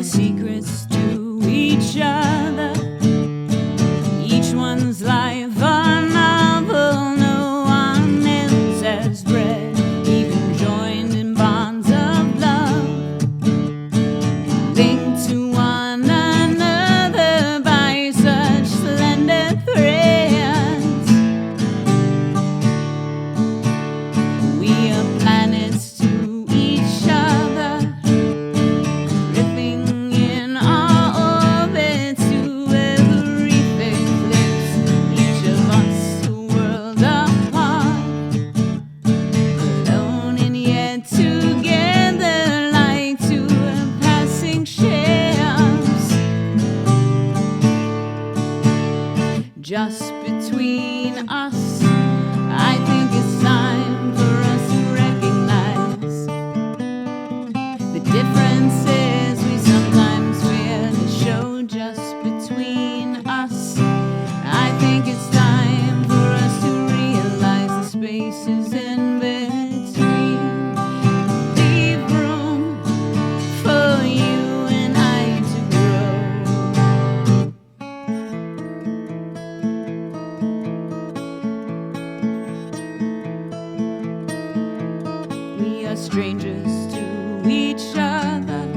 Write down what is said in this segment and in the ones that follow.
secrets to each other. Each one's life a novel, no one else has bred, even joined in bonds of love, linked to one another by such slender threads. We are planets to each other, drifting in our orbit to everything lives, each of us a world apart, alone and yet together like two passing ships. Just between us, I think it's time for us to recognize the differences we sometimes fear to show. Just between us, I think it's time for us to realize the spaces in between. Leave room for you and I to grow. We are strangers to each other,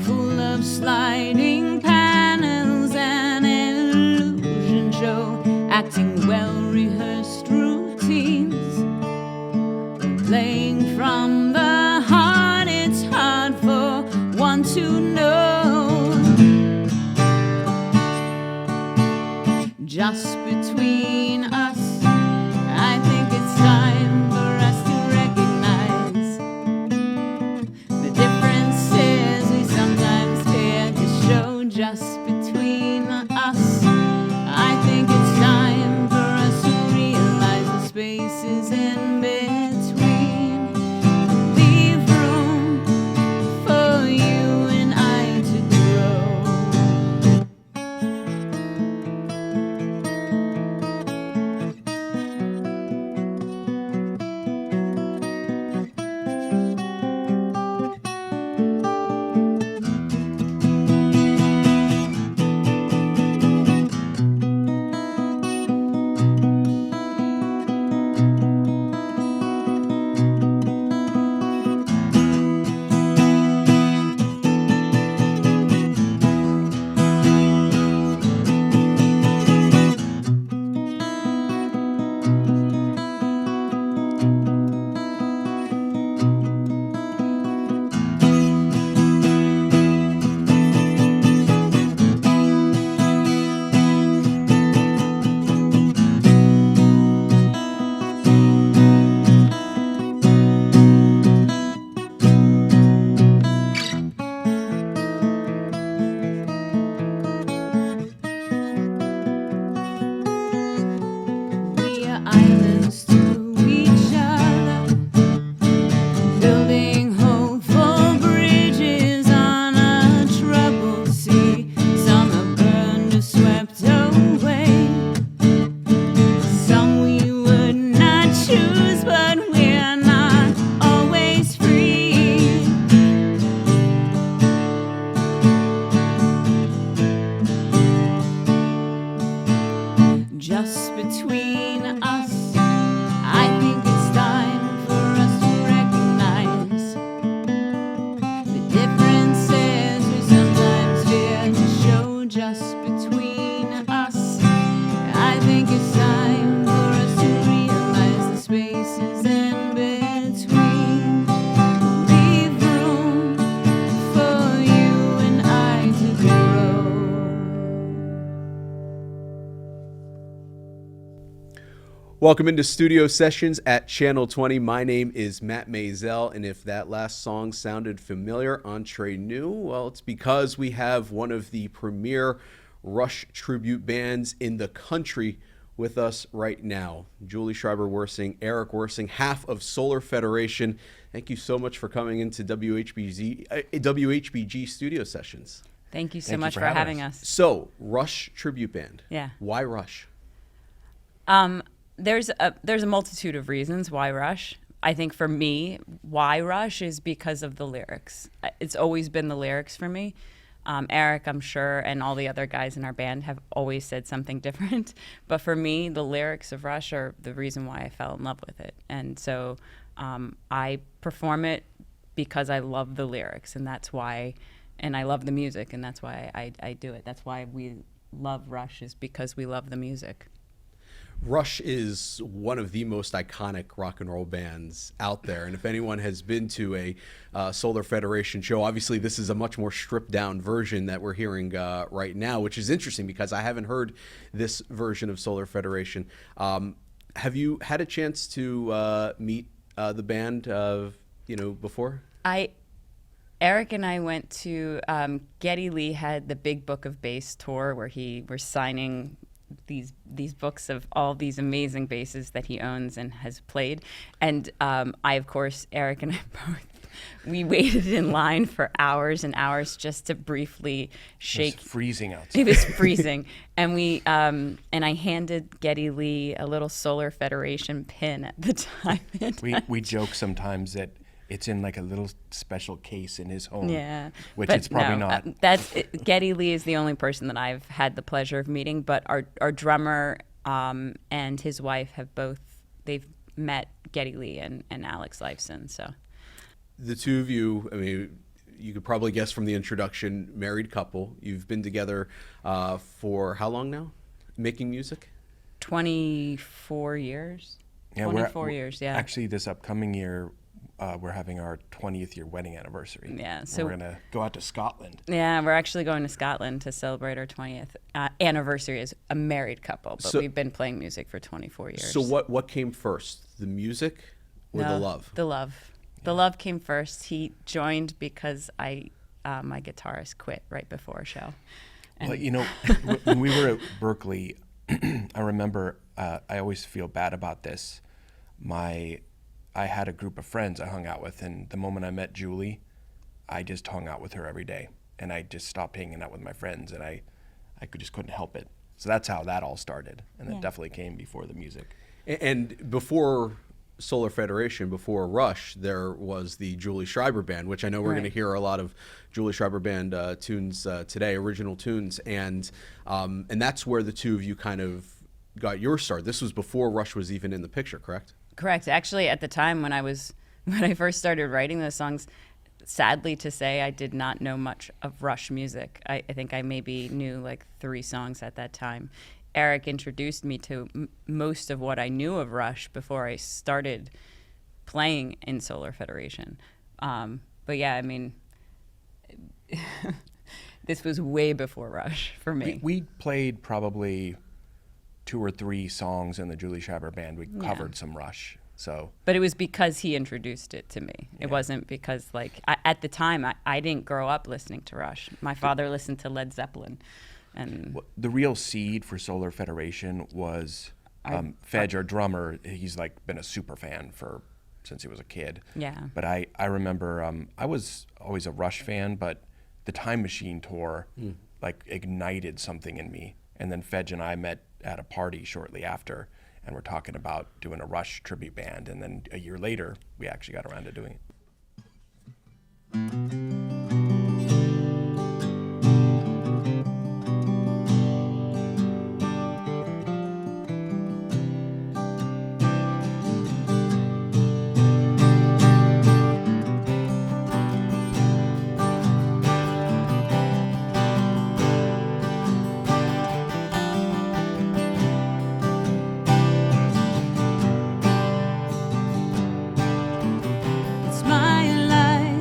full of sliding panels and illusion show, acting well-rehearsed routines, playing from the heart. It's hard for one to know. Just between us, I think it's time for us to recognize the differences we sometimes fear to show. Just between us, I think it's time for us to realize the spaces in between. Leave room for you and I to grow. We are islands to each other, building hopeful bridges on a troubled sea. Some are burned or swept away, some we would not choose, but we're not always free. Just between us, I think it's time for us to recognize the differences we sometimes fear to show. Just between us, I think it's time for us to realize the spaces in between. Leave room for you and I to grow. Welcome into Studio Sessions at Channel 20. My name is Matt Maisel, and if that last song sounded familiar, entre nous, well, it's because we have one of the premier Rush tribute bands in the country with us right now. Julie Schreiber Wersing, Eric Wersing, half of Solar Federation. Thank you so much for coming into WHBG Studio Sessions. Thank you so much for having us. So, Rush tribute band. Yeah. Why Rush? There's a multitude of reasons why Rush. I think for me, why Rush is because of the lyrics. It's always been the lyrics for me. Eric, I'm sure, and all the other guys in our band have always said something different. But for me, the lyrics of Rush are the reason why I fell in love with it. And so I perform it because I love the lyrics, and that's why, and I love the music, and that's why I do it. That's why we love Rush, is because we love the music. Rush is one of the most iconic rock and roll bands out there. And if anyone has been to a Solar Federation show, obviously this is a much more stripped down version that we're hearing right now, which is interesting because I haven't heard this version of Solar Federation. Have you had a chance to meet the band, before? Eric and I went to, Geddy Lee had the Big Book of Bass tour where he was signing these books of all these amazing basses that he owns and has played. And I, of course, Eric and I both, we waited in line for hours and hours just to briefly shake. It was freezing outside. It was freezing. And and I handed Geddy Lee a little Solar Federation pin at the time. We joke sometimes that it's in like a little special case in his home. Yeah, which but it's probably not. Geddy Lee is the only person that I've had the pleasure of meeting, but our drummer and his wife they've met Geddy Lee and Alex Lifeson. So the two of you, I mean, you could probably guess from the introduction, married couple. You've been together for how long now, making music? 24 years. Yeah, 24 years, yeah. Actually, this upcoming year, we're having our 20th year wedding anniversary. Yeah, so we're gonna go out to Scotland. Yeah, we're actually going to Scotland to celebrate our 20th anniversary as a married couple. But we've been playing music for 24 years. So what came first, the music or the love? The love. Yeah. The love came first. He joined because my guitarist quit right before a show. And well, when we were at Berkeley, I remember I always feel bad about this. I had a group of friends I hung out with, and the moment I met Julie, I just hung out with her every day, and I just stopped hanging out with my friends, and I just couldn't help it. So that's how that all started, and that definitely came before the music. And before Solar Federation, before Rush, there was the Julie Schreiber Band, which I know we're going to hear a lot of Julie Schreiber Band tunes today, original tunes, and that's where the two of you kind of got your start. This was before Rush was even in the picture, correct? Correct. Actually, at the time when I first started writing those songs, sadly to say, I did not know much of Rush music. I think I maybe knew like 3 songs at that time. Eric introduced me to most of what I knew of Rush before I started playing in Solar Federation. But yeah, I mean, this was way before Rush for me. We played probably 2 or 3 songs in the Julie Schreiber Band. We covered some Rush. But it was because he introduced it to me. It wasn't because, at the time, I didn't grow up listening to Rush. My father listened to Led Zeppelin. And the real seed for Solar Federation was Fedge, our drummer. He's been a super fan since he was a kid. Yeah. But I remember I was always a Rush fan, but the Time Machine tour ignited something in me. And then Fedge and I met at a party shortly after, and we're talking about doing a Rush tribute band. And then a year later, we actually got around to doing it. it's my life.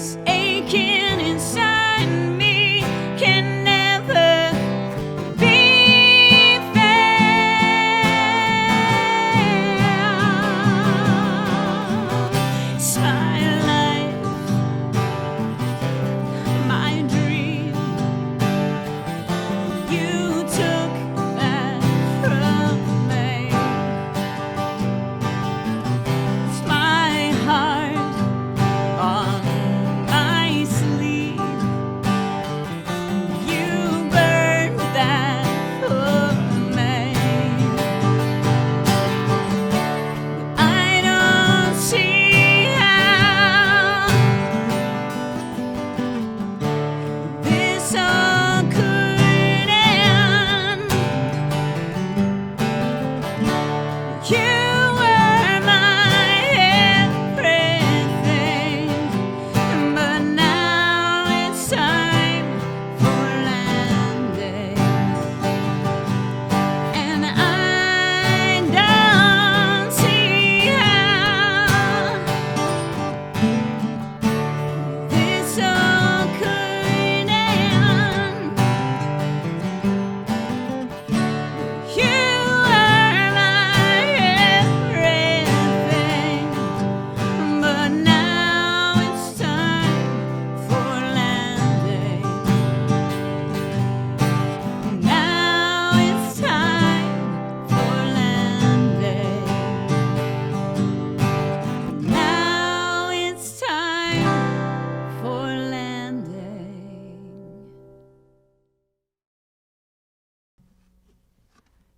this aching inside me can never be felt. It's my life, my dream. You took that from me. It's my heart on my sleeve. You burned that for me. I don't see how this all could end. You were my everything, but now it's time for landing, and I don't see how this all could end. You are my everything, but now it's time for landing. Now it's time for landing. Now it's time for landing.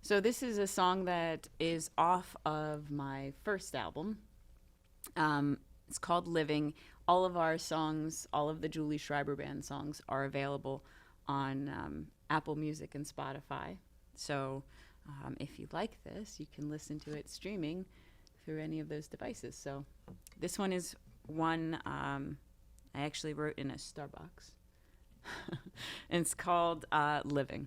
So this is a song that is off of my first album. It's called Living. All of our songs, all of the Julie Schreiber Band songs are available on Apple Music and Spotify. So if you like this, you can listen to it streaming through any of those devices. So this one is one I actually wrote in a Starbucks. And it's called Living.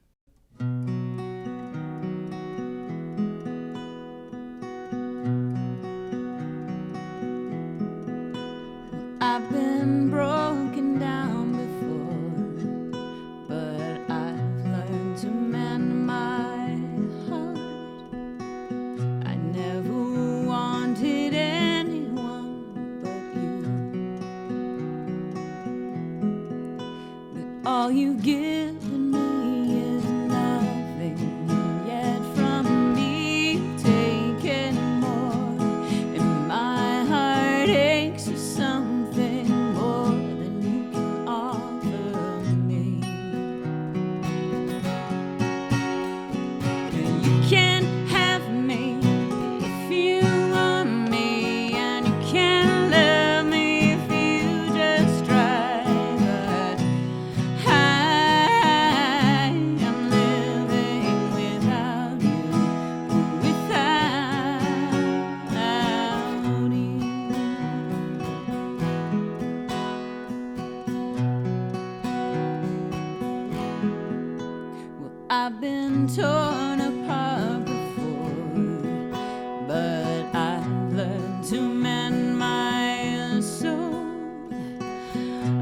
I've been broken down before, but I've learned to mend my heart. I never wanted anyone but you. But all you've given me is nothing, yet from me you've taken more, and my heart aches for something more than you can offer me. You can't have me if you want me, and you can't love me if you just try. But I am living without you, without you. Well, I've been torn apart before, but I've learned to mend my soul.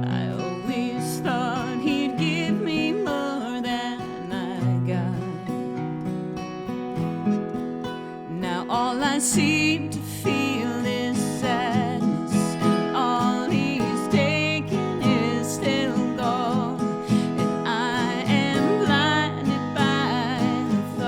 I always thought he'd give me more than I got. Now all I seem to feel is sadness, and all he's taken is still gone, and I am blinded by the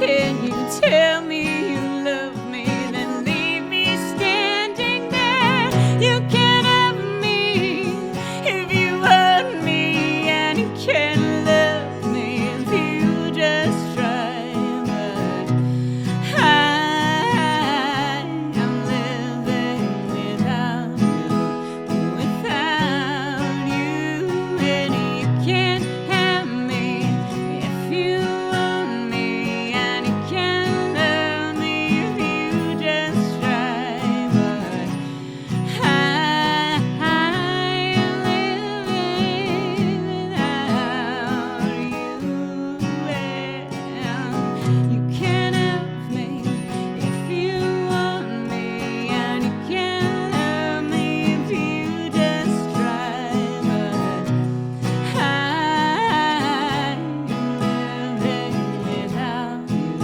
Can you tell me you love me, then leave me standing there? You can't have me if you want me, and you can't love me if you just try. But I'm living without you, and you can't have me if you want me, and you can't love me if you just try. But I'm living without you. You can't have me if you want me, and you can't love me if you just try. But I'm living without you,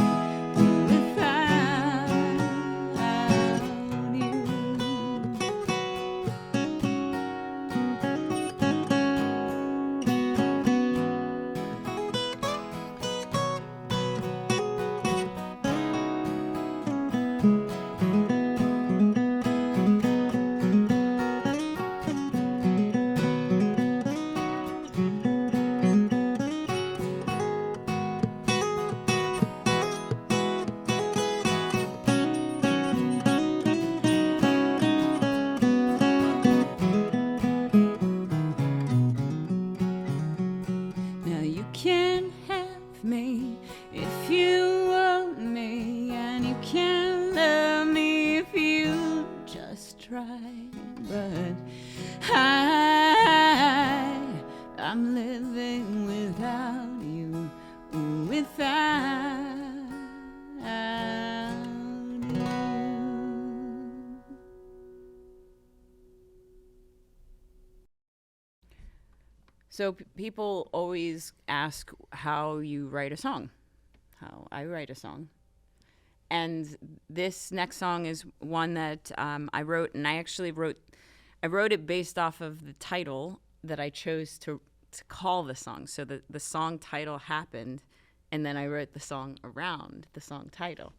now you can't have me if you want me, and you can't love me if you just try. But I'm living without you, without you. So people always ask how you write a song, how I write a song. And this next song is one that I wrote, and I wrote it based off of the title that I chose to call the song. So the song title happened, and then I wrote the song around the song title.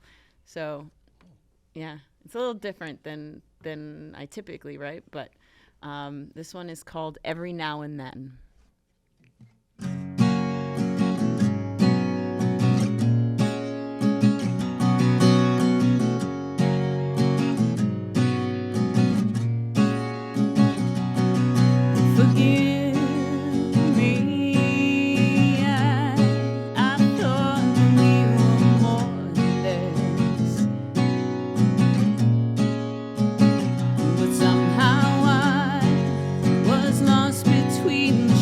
So yeah, it's a little different than I typically write, but this one is called Every Now and Then. Forgive me, I thought we were more than this, but somehow I was lost between the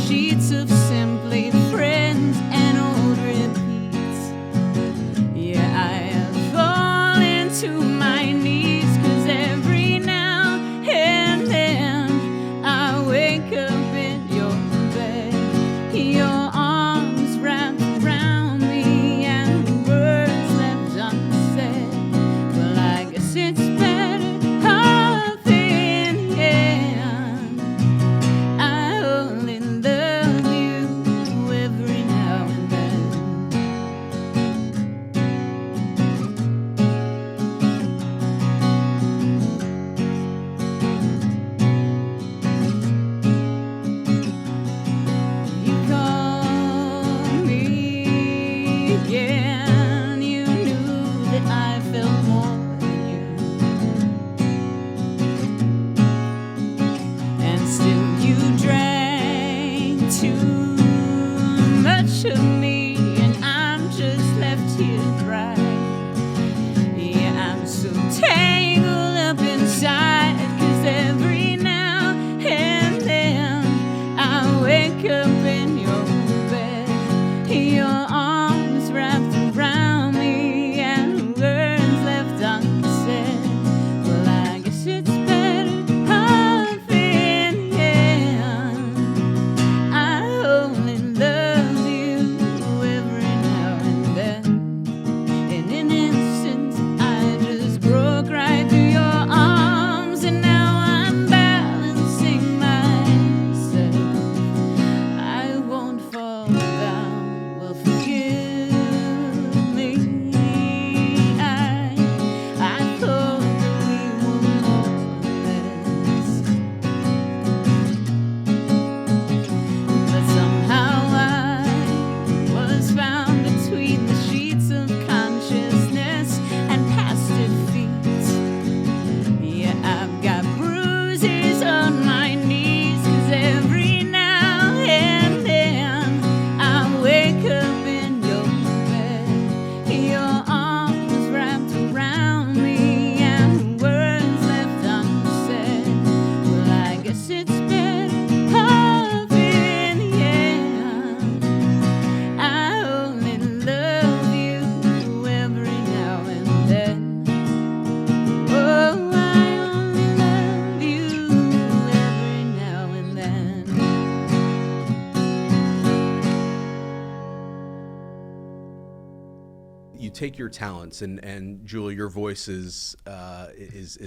take your talents, and Julie, your voice is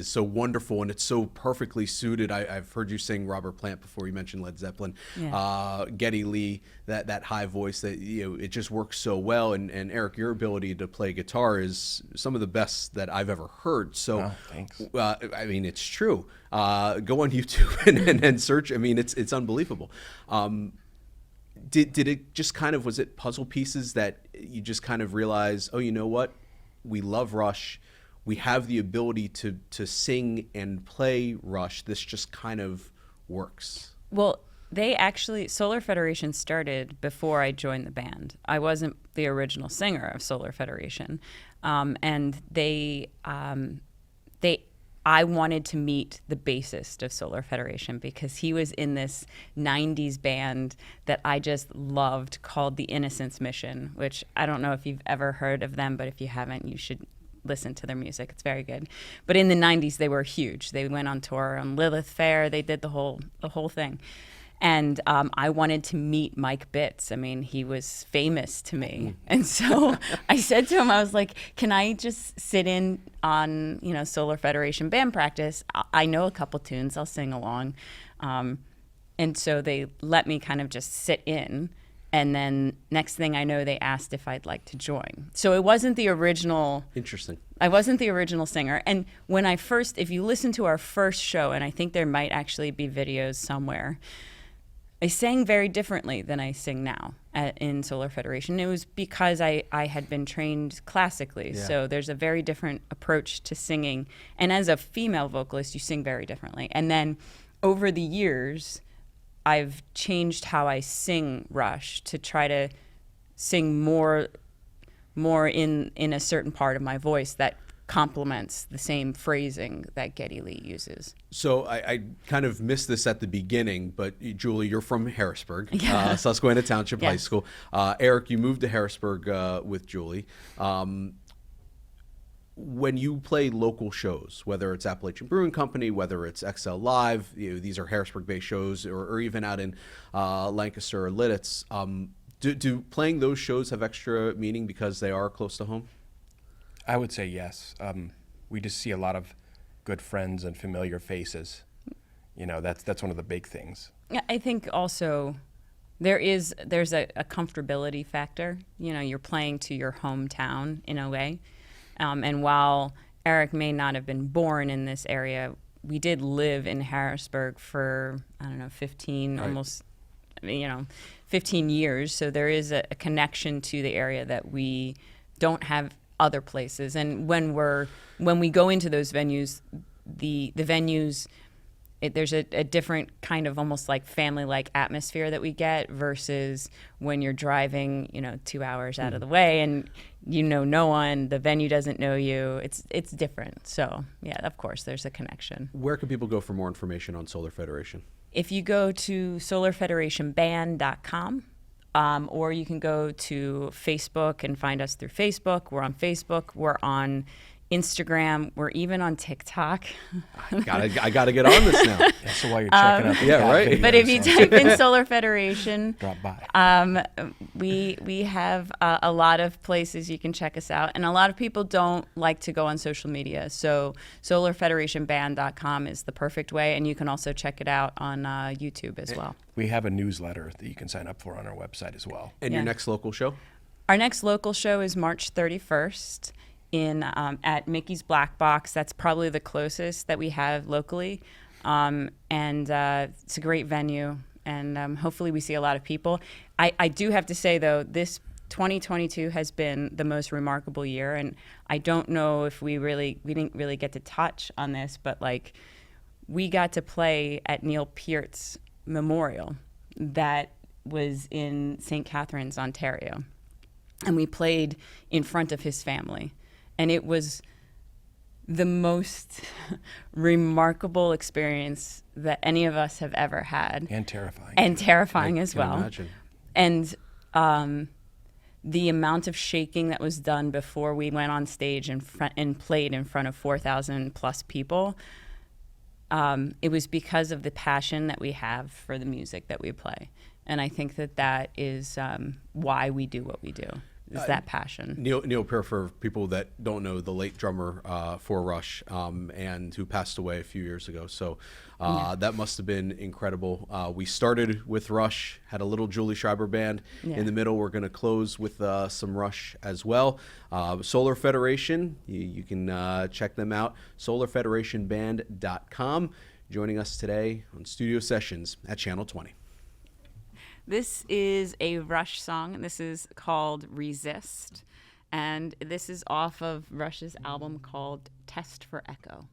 so wonderful, and it's so perfectly suited. I've heard you sing Robert Plant before. You mentioned Led Zeppelin, Geddy Lee, that high voice that it just works so well. And Eric, your ability to play guitar is some of the best that I've ever heard. So, thanks. I mean, it's true. Go on YouTube and search. I mean, it's unbelievable. Did it just kind of, was it puzzle pieces that you just kind of realize, oh, you know what? We love Rush. We have the ability to sing and play Rush. This just kind of works. Well, Solar Federation started before I joined the band. I wasn't the original singer of Solar Federation. And I wanted to meet the bassist of Solar Federation because he was in this 90s band that I just loved called the Innocence Mission, which I don't know if you've ever heard of them, but if you haven't, you should listen to their music. It's very good. But in the 90s, they were huge. They went on tour on Lilith Fair. They did the whole thing. And I wanted to meet Mike Bitts. I mean, he was famous to me. And so I said to him, I was like, can I just sit in on, Solar Federation band practice? I know a couple tunes. I'll sing along. And so they let me kind of just sit in. And then next thing I know, they asked if I'd like to join. So it wasn't the original. Interesting. I wasn't the original singer. And when if you listen to our first show, and I think there might actually be videos somewhere, I sang very differently than I sing now in Solar Federation. It was because I had been trained classically. Yeah. So there's a very different approach to singing. And as a female vocalist, you sing very differently. And then over the years, I've changed how I sing Rush to try to sing more in a certain part of my voice that complements the same phrasing that Geddy Lee uses. So I kind of missed this at the beginning, but Julie, you're from Harrisburg, Susquehanna Township High School. Eric, you moved to Harrisburg with Julie. When you play local shows, whether it's Appalachian Brewing Company, whether it's XL Live, these are Harrisburg-based shows, or even out in Lancaster or Lidditz, do playing those shows have extra meaning because they are close to home? I would say yes. We just see a lot of good friends and familiar faces. That's one of the big things. Yeah, I think also there's a comfortability factor. You're playing to your hometown in a way. And while Eric may not have been born in this area, we did live in Harrisburg for, 15, almost, 15 years. So there is a connection to the area that we don't have other places. And when we go into those venues, the venues, there's a different kind of almost like family-like atmosphere that we get versus when you're driving, 2 hours out of the way and no one, the venue doesn't know you. It's different. So yeah, of course, there's a connection. Where can people go for more information on Solar Federation? If you go to solarfederationband.com, or you can go to Facebook and find us through Facebook. We're on Facebook. We're on Instagram. We're even on TikTok. I gotta get on this now. So while you're checking out, right. But if you type in Solar Federation, drop by. We have a lot of places you can check us out, and a lot of people don't like to go on social media. So solarfederationband.com is the perfect way, and you can also check it out on YouTube as well. We have a newsletter that you can sign up for on our website as well. And your next local show? Our next local show is March 31st. At Mickey's Black Box. That's probably the closest that we have locally. And it's a great venue. And hopefully we see a lot of people. I do have to say, though, this 2022 has been the most remarkable year. And I don't know if we didn't really get to touch on this, but we got to play at Neil Peart's memorial that was in St. Catharines, Ontario. And we played in front of his family. And it was the most remarkable experience that any of us have ever had. And terrifying. And terrifying as well. Imagine. And the amount of shaking that was done before we went on stage and played in front of 4,000 plus people, it was because of the passion that we have for the music that we play. And I think that is why we do what we do. is that passion. Neil Peart, for people that don't know, the late drummer for Rush, and who passed away a few years ago. So that must have been incredible. We started with Rush, had a little Julie Schreiber band in the middle. We're going to close with some Rush as well. Solar Federation, you can check them out, solarfederationband.com. Joining us today on Studio Sessions at Channel 20. This is a Rush song. This is called Resist. And this is off of Rush's album called Test for Echo.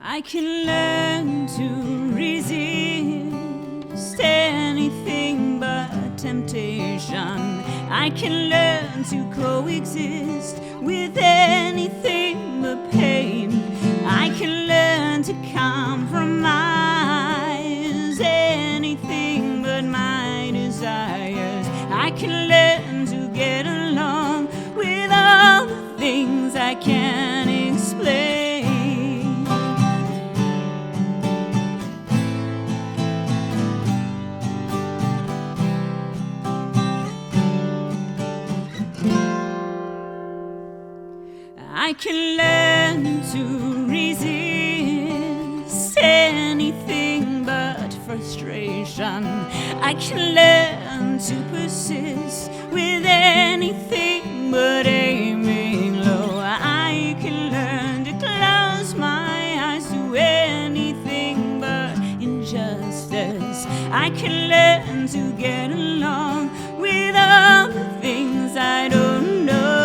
I can learn to resist anything but temptation. I can learn to coexist with anything but pain. I can learn to compromise anything but my desires. I can learn to get along with all the things I can't explain. I can learn to resist anything but frustration. I can learn to persist with anything but aiming low. I can learn to close my eyes to anything but injustice. I can learn to get along with all the things I don't know.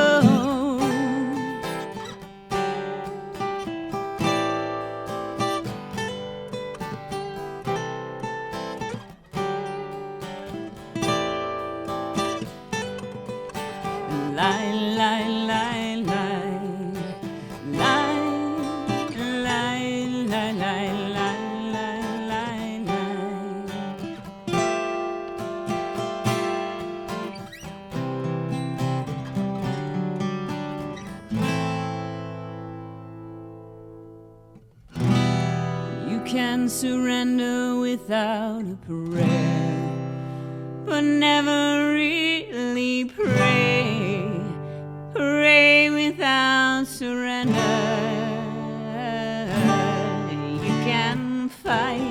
Can surrender without a prayer, but never really pray. Pray without surrender. You can fight